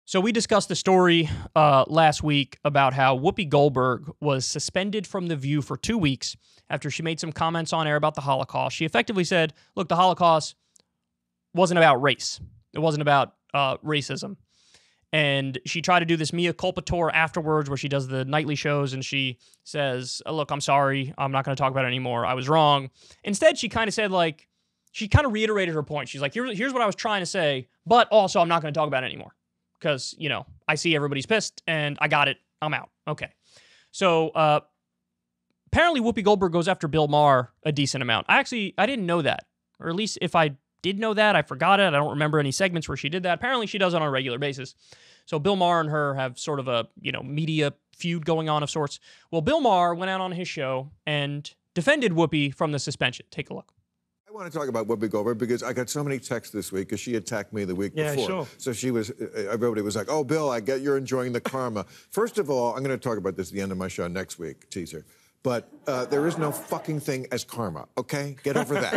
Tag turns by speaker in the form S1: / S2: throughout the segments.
S1: So we discussed the story last week about how Whoopi Goldberg was suspended from The View for 2 weeks after she made some comments on air about the Holocaust. She effectively said, look, the Holocaust wasn't about race. It wasn't about racism. And she tried to do this mea culpa tour afterwards where she does the nightly shows and she says, look, I'm sorry. I'm not going to talk about it anymore. I was wrong. Instead, she kind of said, like, she kind of reiterated her point. She's like, here's what I was trying to say, but also I'm not going to talk about it anymore. Because, you know, I see everybody's pissed, and I got it. I'm out. Okay. So, apparently Whoopi Goldberg goes after Bill Maher a decent amount. I didn't know that. Or at least if I did know that, I forgot it. I don't remember any segments where she did that. Apparently she does it on a regular basis. So Bill Maher and her have sort of a, media feud going on of sorts. Well, Bill Maher went out on his show and defended Whoopi from the suspension. Take a look.
S2: I want to talk about Whoopi Goldberg because I got so many texts this week because she attacked me the week before.
S3: Sure.
S2: So everybody was like, oh, Bill, I get you're enjoying the karma. First of all, I'm going to talk about this at the end of my show next week, teaser. But there is no fucking thing as karma, okay? Get over that.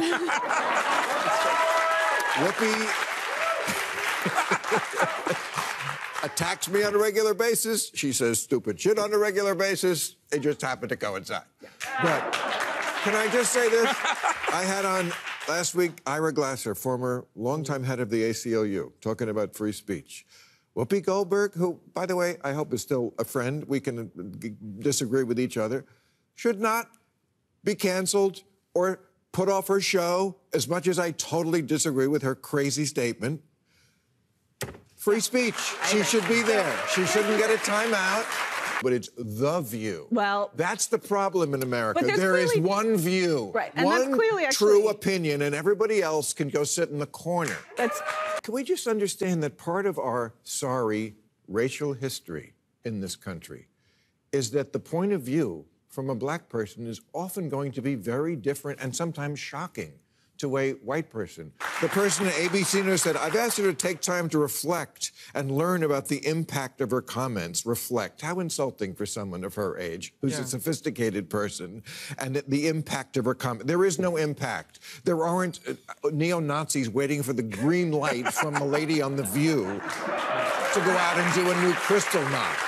S2: Whoopi attacks me on a regular basis. She says stupid shit on a regular basis. It just happened to coincide. But can I just say this? I had on last week Ira Glasser, former longtime head of the ACLU, talking about free speech. Whoopi Goldberg, who, by the way, I hope is still a friend, we can disagree with each other, should not be canceled or put off her show, as much as I totally disagree with her crazy statement. Free speech. She should be there. She shouldn't get a timeout. But it's The View. Well, that's the problem in America. There is one view,
S4: right, and
S2: one
S4: that's clearly
S2: true opinion, and everybody else can go sit in the corner. Can we just understand that part of our sorry racial history in this country is that the point of view from a black person is often going to be very different and sometimes shocking to a white person. The person at ABC News said, I've asked her to take time to reflect and learn about the impact of her comments. Reflect. How insulting for someone of her age, who's a sophisticated person, and the impact of her comment. There is no impact. There aren't neo-Nazis waiting for the green light from a lady on The View to go out and do a new crystal knot.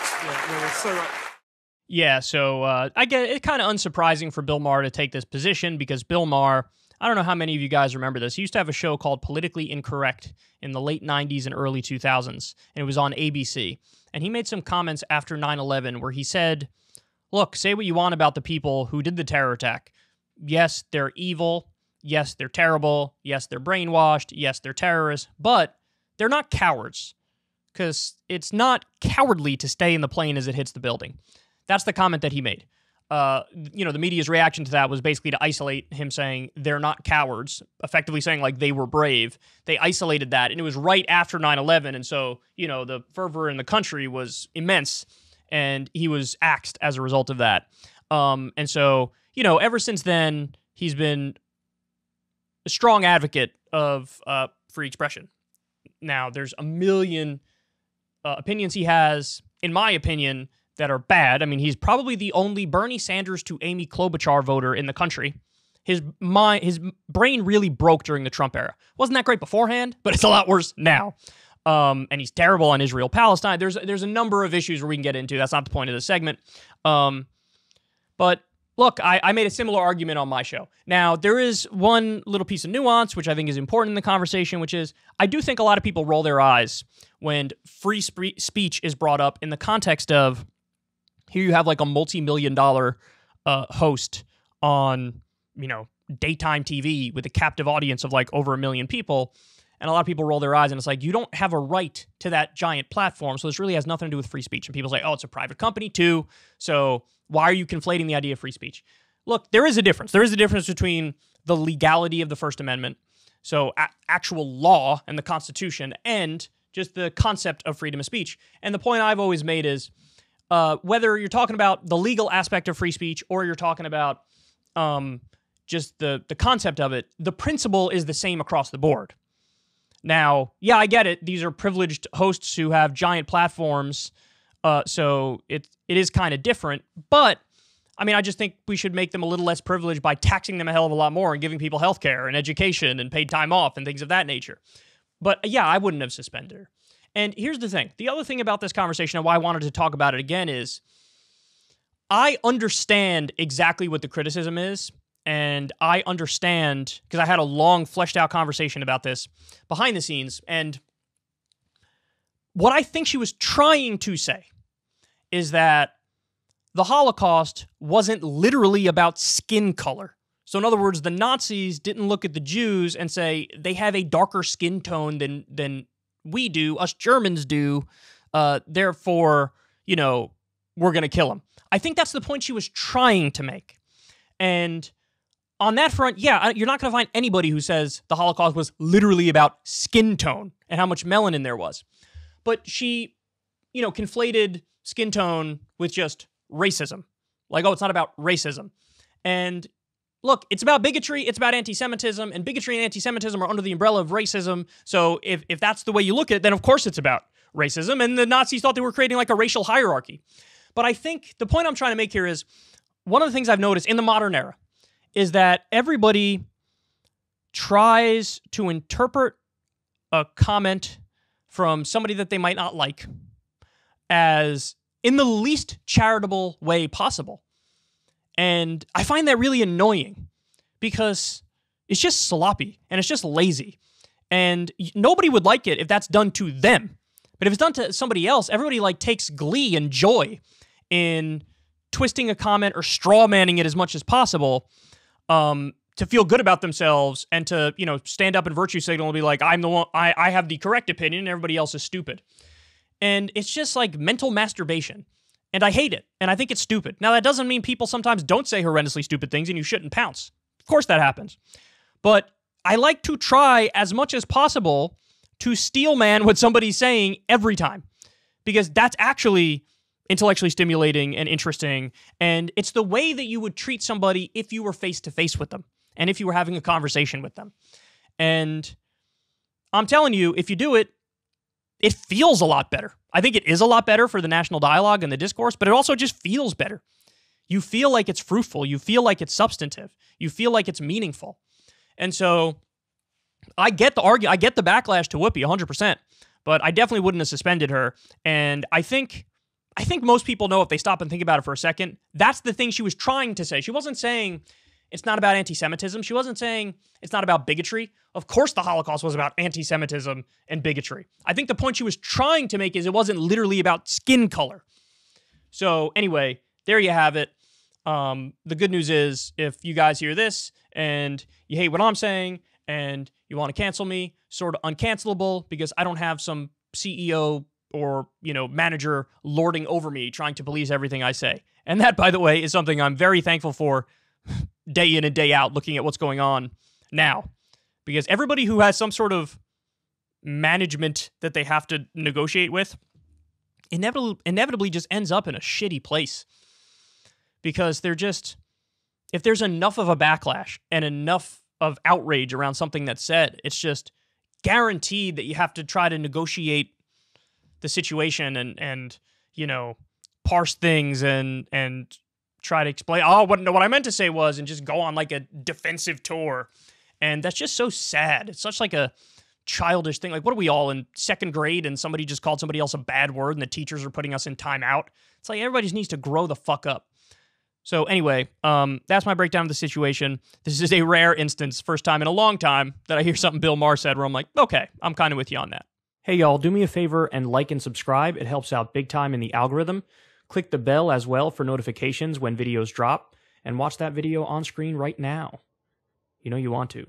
S1: Yeah, so I get it, kind of unsurprising for Bill Maher to take this position because Bill Maher, I don't know how many of you guys remember this. He used to have a show called Politically Incorrect in the late 90s and early 2000s, and it was on ABC. And he made some comments after 9/11 where he said, look, say what you want about the people who did the terror attack. Yes, they're evil. Yes, they're terrible. Yes, they're brainwashed. Yes, they're terrorists. But they're not cowards because it's not cowardly to stay in the plane as it hits the building. That's the comment that he made. The media's reaction to that was basically to isolate him saying they're not cowards, effectively saying like they were brave. They isolated that, and it was right after 9/11, and so, the fervor in the country was immense, and he was axed as a result of that. And so, ever since then, he's been a strong advocate of free expression. Now, there's a million opinions he has, in my opinion, that are bad. I mean, he's probably the only Bernie Sanders to Amy Klobuchar voter in the country. His brain really broke during the Trump era. Wasn't that great beforehand, but it's a lot worse now. And he's terrible on Israel-Palestine. There's a number of issues where we can get into. That's not the point of this segment. But look, I made a similar argument on my show. Now, there is one little piece of nuance, which I think is important in the conversation, which is I do think a lot of people roll their eyes when free speech is brought up in the context of here you have like a multi-million-dollar host on, daytime TV with a captive audience of like over 1 million people. And a lot of people roll their eyes and it's like, you don't have a right to that giant platform. So this really has nothing to do with free speech. And people say, oh, it's a private company too. So why are you conflating the idea of free speech? Look, there is a difference. There is a difference between the legality of the First Amendment, so actual law and the Constitution, and just the concept of freedom of speech. And the point I've always made is, whether you're talking about the legal aspect of free speech or you're talking about just the concept of it, the principle is the same across the board. Now, yeah, I get it. These are privileged hosts who have giant platforms, so it is kind of different. But, I mean, I just think we should make them a little less privileged by taxing them a hell of a lot more and giving people health care and education and paid time off and things of that nature. But, yeah, I wouldn't have suspended her. And here's the thing. The other thing about this conversation and why I wanted to talk about it again is I understand exactly what the criticism is. And I understand, because I had a long, fleshed out conversation about this behind the scenes. And what I think she was trying to say is that the Holocaust wasn't literally about skin color. So in other words, the Nazis didn't look at the Jews and say, they have a darker skin tone than we do, us Germans do, therefore, you know, we're going to kill them. I think that's the point she was trying to make. And on that front, yeah, you're not going to find anybody who says the Holocaust was literally about skin tone and how much melanin there was. But she, you know, conflated skin tone with just racism. Like, oh, it's not about racism. And look, it's about bigotry, it's about anti-Semitism, and bigotry and anti-Semitism are under the umbrella of racism. So if that's the way you look at it, then of course it's about racism. And the Nazis thought they were creating like a racial hierarchy. But I think the point I'm trying to make here is one of the things I've noticed in the modern era is that everybody tries to interpret a comment from somebody that they might not like as in the least charitable way possible. And I find that really annoying because it's just sloppy and it's just lazy. And nobody would like it if that's done to them. But if it's done to somebody else, everybody like takes glee and joy in twisting a comment or straw manning it as much as possible to feel good about themselves and to, you know, stand up and virtue signal and be like, I'm the one, I have the correct opinion and everybody else is stupid. And it's just like mental masturbation. And I hate it. And I think it's stupid. Now, that doesn't mean people sometimes don't say horrendously stupid things and you shouldn't pounce. Of course that happens. But I like to try as much as possible to steel man what somebody's saying every time. Because that's actually intellectually stimulating and interesting. And it's the way that you would treat somebody if you were face-to-face with them. And if you were having a conversation with them. And I'm telling you, if you do it, it feels a lot better. I think it is a lot better for the national dialogue and the discourse, but it also just feels better. You feel like it's fruitful. You feel like it's substantive. You feel like it's meaningful. And so I get the I get the backlash to Whoopi 100%, but I definitely wouldn't have suspended her. And I think most people know if they stop and think about it for a second, that's the thing she was trying to say. She wasn't saying it's not about anti-Semitism. She wasn't saying it's not about bigotry. Of course the Holocaust was about anti-Semitism and bigotry. I think the point she was trying to make is it wasn't literally about skin color. So anyway, there you have it. The good news is if you guys hear this and you hate what I'm saying and you want to cancel me, sort of uncancelable because I don't have some CEO or, you know, manager lording over me trying to police everything I say. And that, by the way, is something I'm very thankful for day in and day out looking at what's going on now. Because everybody who has some sort of management that they have to negotiate with inevitably just ends up in a shitty place. Because they're just, if there's enough of a backlash and enough of outrage around something that's said, it's just guaranteed that you have to try to negotiate the situation and you know, parse things and try to explain, oh, what I meant to say was, and just go on like a defensive tour. And that's just so sad. It's such like a childish thing. Like, what are we all in second grade and somebody just called somebody else a bad word and the teachers are putting us in timeout? It's like everybody just needs to grow the fuck up. So anyway, that's my breakdown of the situation. This is a rare instance, first time in a long time, that I hear something Bill Maher said where I'm like, okay, I'm kind of with you on that. Hey y'all, do me a favor and like and subscribe. It helps out big time in the algorithm. Click the bell as well for notifications when videos drop, and watch that video on screen right now. You know you want to.